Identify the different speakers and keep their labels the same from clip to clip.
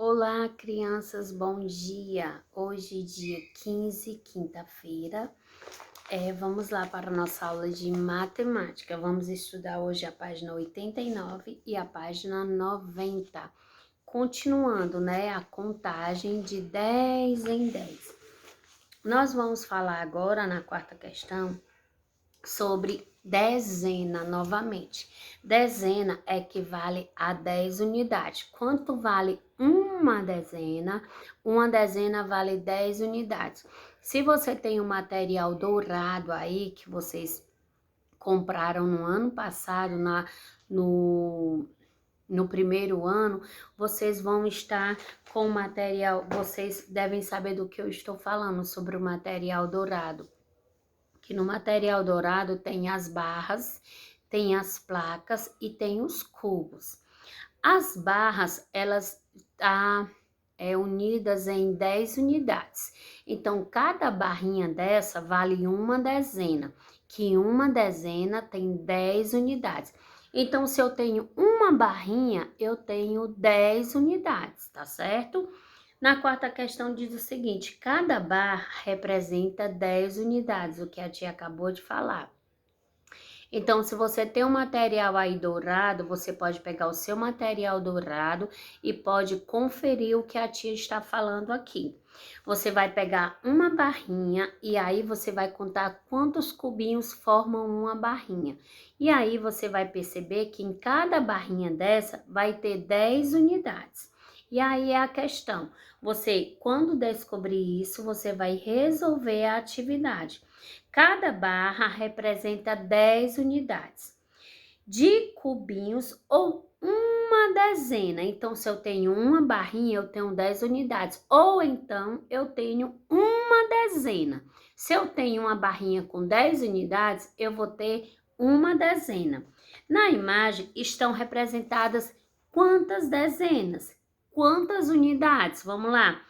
Speaker 1: Olá, crianças, bom dia! Hoje, dia 15, quinta-feira, vamos lá para a nossa aula de matemática. Vamos estudar hoje a página 89 e a página 90. Continuando, né, a contagem de 10 em 10. Nós vamos falar agora, na quarta questão, sobre dezena novamente. Dezena equivale a 10 unidades. Quanto vale uma dezena? Uma dezena vale 10 unidades. Se você tem um material dourado aí que vocês compraram no ano passado, no primeiro ano, vocês vão estar com material, vocês devem saber do que eu estou falando sobre o material dourado. Que no material dourado tem as barras, tem as placas e tem os cubos. As barras, elas unidas em 10 unidades. Então, cada barrinha dessa vale uma dezena, que uma dezena tem 10 unidades. Então, se eu tenho uma barrinha, eu tenho 10 unidades, tá certo? Na quarta questão diz o seguinte: cada barra representa 10 unidades, o que a tia acabou de falar. Então, se você tem um material aí dourado, você pode pegar o seu material dourado e pode conferir o que a tia está falando aqui. Você vai pegar uma barrinha e aí você vai contar quantos cubinhos formam uma barrinha. E aí você vai perceber que em cada barrinha dessa vai ter 10 unidades. E aí é a questão, quando descobrir isso, você vai resolver a atividade. Cada barra representa 10 unidades de cubinhos ou uma dezena. Então, se eu tenho uma barrinha, eu tenho 10 unidades. Ou então, eu tenho uma dezena. Se eu tenho uma barrinha com 10 unidades, eu vou ter uma dezena. Na imagem estão representadas quantas dezenas? Quantas unidades? Vamos lá.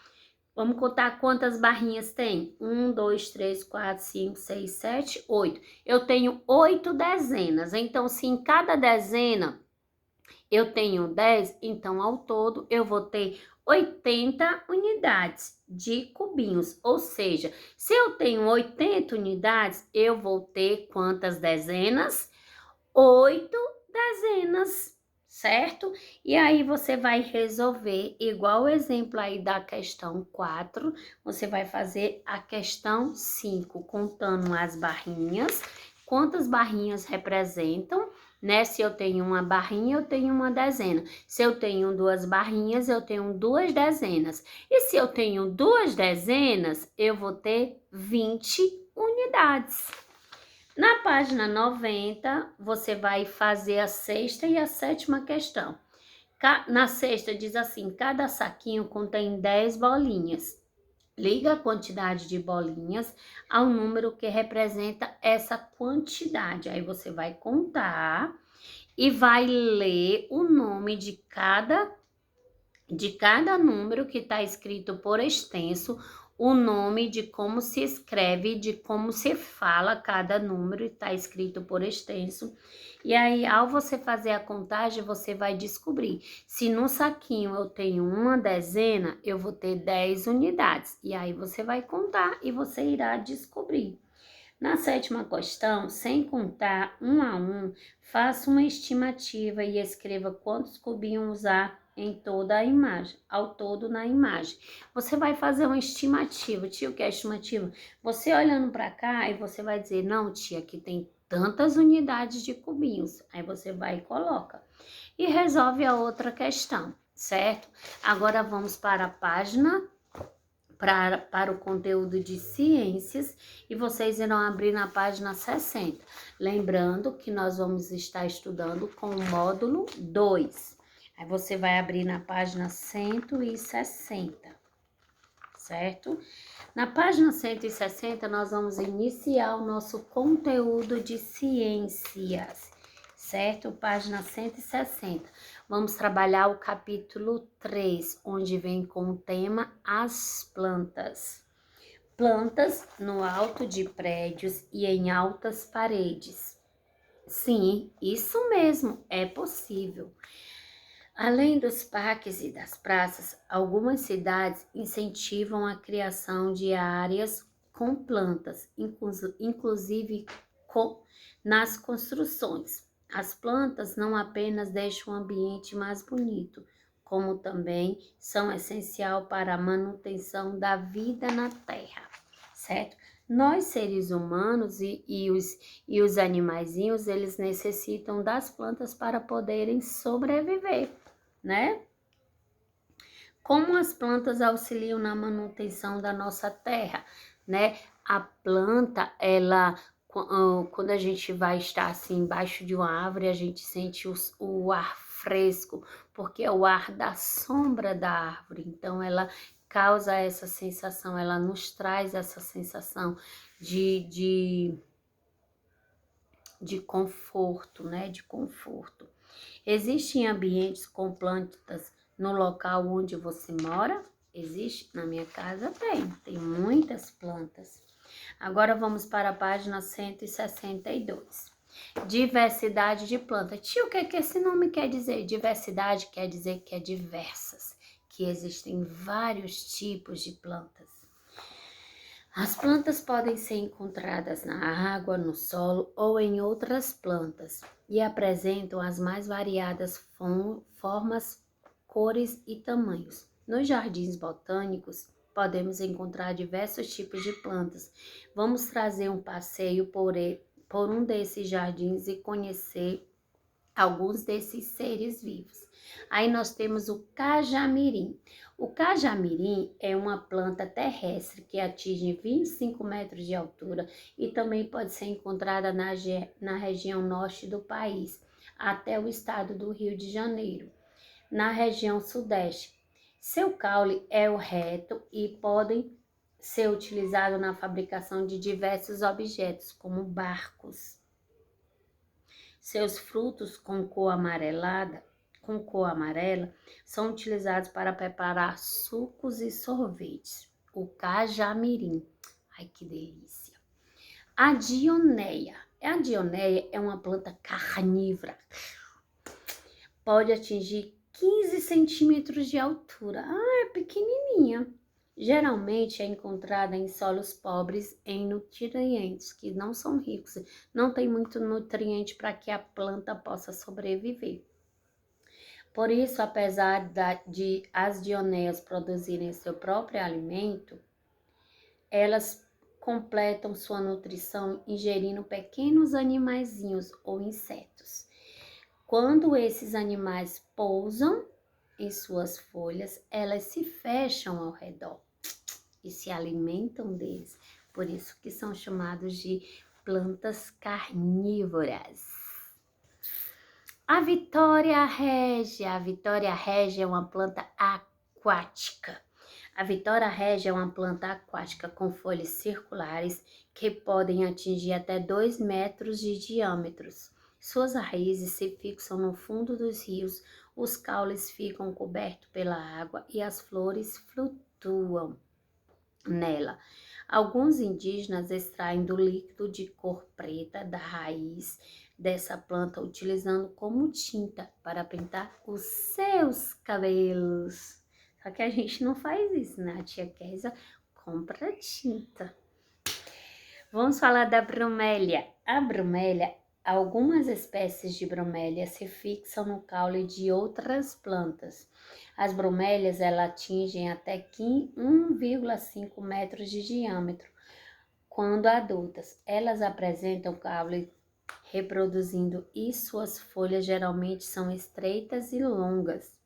Speaker 1: Vamos contar quantas barrinhas tem? 1, 2, 3, 4, 5, 6, 7, 8. Eu tenho 8 dezenas. Então, se em cada dezena eu tenho 10, então ao todo eu vou ter 80 unidades de cubinhos. Ou seja, se eu tenho 80 unidades, eu vou ter quantas dezenas? 8 dezenas, certo? E aí você vai resolver, igual o exemplo aí da questão 4, você vai fazer a questão 5, contando as barrinhas, quantas barrinhas representam, né? Se eu tenho uma barrinha, eu tenho uma dezena. Se eu tenho duas barrinhas, eu tenho duas dezenas. E se eu tenho duas dezenas, eu vou ter 20 unidades. Na página 90, você vai fazer a sexta e a sétima questão. Na sexta diz assim: cada saquinho contém 10 bolinhas. Liga a quantidade de bolinhas ao número que representa essa quantidade. Aí você vai contar e vai ler o nome de cada número que está escrito por extenso, o nome de como se escreve, de como se fala cada número está escrito por extenso. E aí, ao você fazer a contagem, você vai descobrir. Se no saquinho eu tenho uma dezena, eu vou ter 10 unidades. E aí você vai contar e você irá descobrir. Na sétima questão, sem contar um a um, faça uma estimativa e escreva quantos cubinhos há em toda a imagem, ao todo na imagem. Você vai fazer uma estimativa. Tia, o que é estimativa? Você olhando para cá e você vai dizer, não, tia, aqui tem tantas unidades de cubinhos. Aí você vai e coloca. E resolve a outra questão, certo? Agora vamos para a página para o conteúdo de ciências e vocês irão abrir na página 60. Lembrando que nós vamos estar estudando com o módulo 2. Aí você vai abrir na página 160, certo? Na página 160 nós vamos iniciar o nosso conteúdo de ciências, certo? Página 160. Vamos trabalhar o capítulo 3, onde vem com o tema as plantas. Plantas no alto de prédios e em altas paredes. Sim, isso mesmo, é possível. Além dos parques e das praças, algumas cidades incentivam a criação de áreas com plantas, inclusive nas construções. As plantas não apenas deixam o ambiente mais bonito, como também são essencial para a manutenção da vida na Terra, certo? Nós, seres humanos e os animaizinhos, eles necessitam das plantas para poderem sobreviver, né? Como as plantas auxiliam na manutenção da nossa terra, né? A planta, quando a gente vai estar assim embaixo de uma árvore, a gente sente o ar fresco, porque é o ar da sombra da árvore. Então, ela causa essa sensação, ela nos traz essa sensação de, de conforto, né? De conforto. Existem ambientes com plantas no local onde você mora? Existe? Na minha casa tem muitas plantas. Agora vamos para a página 162. Diversidade de plantas. Tio, o que que esse nome quer dizer? Diversidade quer dizer que é diversas, que existem vários tipos de plantas. As plantas podem ser encontradas na água, no solo ou em outras plantas e apresentam as mais variadas formas, cores e tamanhos. Nos jardins botânicos, podemos encontrar diversos tipos de plantas. Vamos trazer um passeio por um desses jardins e conhecer alguns desses seres vivos. Aí nós temos o cajamirim. O cajamirim é uma planta terrestre que atinge 25 metros de altura e também pode ser encontrada na região norte do país, até o estado do Rio de Janeiro, na região sudeste. Seu caule é o reto e podem ser utilizado na fabricação de diversos objetos, como barcos. Seus frutos com cor amarela, são utilizados para preparar sucos e sorvetes. O cajamirim. Ai, que delícia. A dioneia. A dioneia é uma planta carnívora. Pode atingir 15 centímetros de altura. Ah, é pequenininha. Geralmente é encontrada em solos pobres em nutrientes, que não são ricos, não tem muito nutriente para que a planta possa sobreviver. Por isso, apesar de as dioneias produzirem seu próprio alimento, elas completam sua nutrição ingerindo pequenos animaizinhos ou insetos. Quando esses animais pousam em suas folhas, elas se fecham ao redor e se alimentam deles. Por isso que são chamados de plantas carnívoras. A Vitória régia. A Vitória régia é uma planta aquática. A Vitória régia é uma planta aquática com folhas circulares que podem atingir até 2 metros de diâmetro. Suas raízes se fixam no fundo dos rios, os caules ficam cobertos pela água e as flores flutuam nela. Alguns indígenas extraem do líquido de cor preta da raiz dessa planta, utilizando como tinta para pintar os seus cabelos. Só que a gente não faz isso, né? A tia Kézia compra tinta. Vamos falar da bromélia. A bromélia, algumas espécies de bromélia se fixam no caule de outras plantas. As bromélias, elas atingem até 1,5 metros de diâmetro. Quando adultas, elas apresentam caule reproduzindo e suas folhas geralmente são estreitas e longas,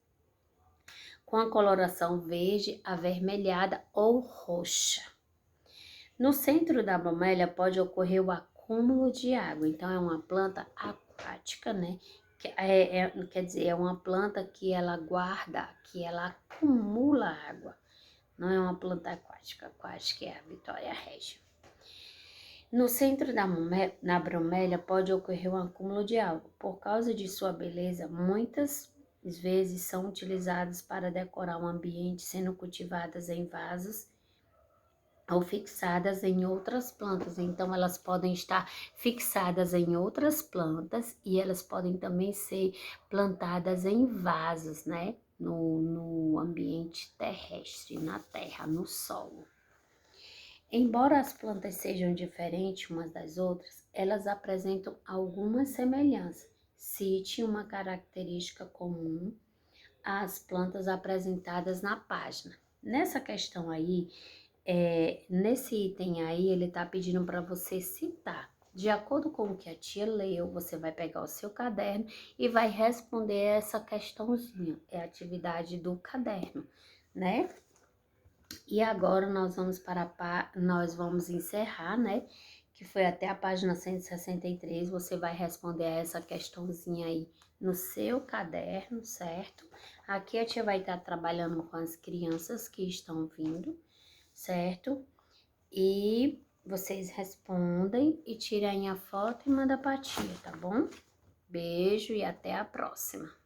Speaker 1: com a coloração verde, avermelhada ou roxa. No centro da bromélia pode ocorrer o acúmulo de água, então é uma planta aquática, né? Quer dizer, é uma planta que ela guarda, que ela acumula água. Não é uma planta aquática, aquática é a Vitória régia. No centro da bromélia pode ocorrer um acúmulo de água. Por causa de sua beleza, muitas vezes são utilizadas para decorar o ambiente, sendo cultivadas em vasos ou fixadas em outras plantas. Então, elas podem estar fixadas em outras plantas e elas podem também ser plantadas em vasos, né? No ambiente terrestre, na terra, no solo. Embora as plantas sejam diferentes umas das outras, elas apresentam algumas semelhanças. Cite uma característica comum às plantas apresentadas na página. Nessa questão aí, nesse item aí, ele tá pedindo para você citar. De acordo com o que a tia leu, você vai pegar o seu caderno e vai responder essa questãozinha. É a atividade do caderno, né? E agora nós vamos encerrar, né? Que foi até a página 163. Você vai responder a essa questãozinha aí no seu caderno, certo? Aqui a tia vai estar trabalhando com as crianças que estão vindo, certo? E vocês respondem e tirem a foto e manda pra tia, tá bom? Beijo e até a próxima.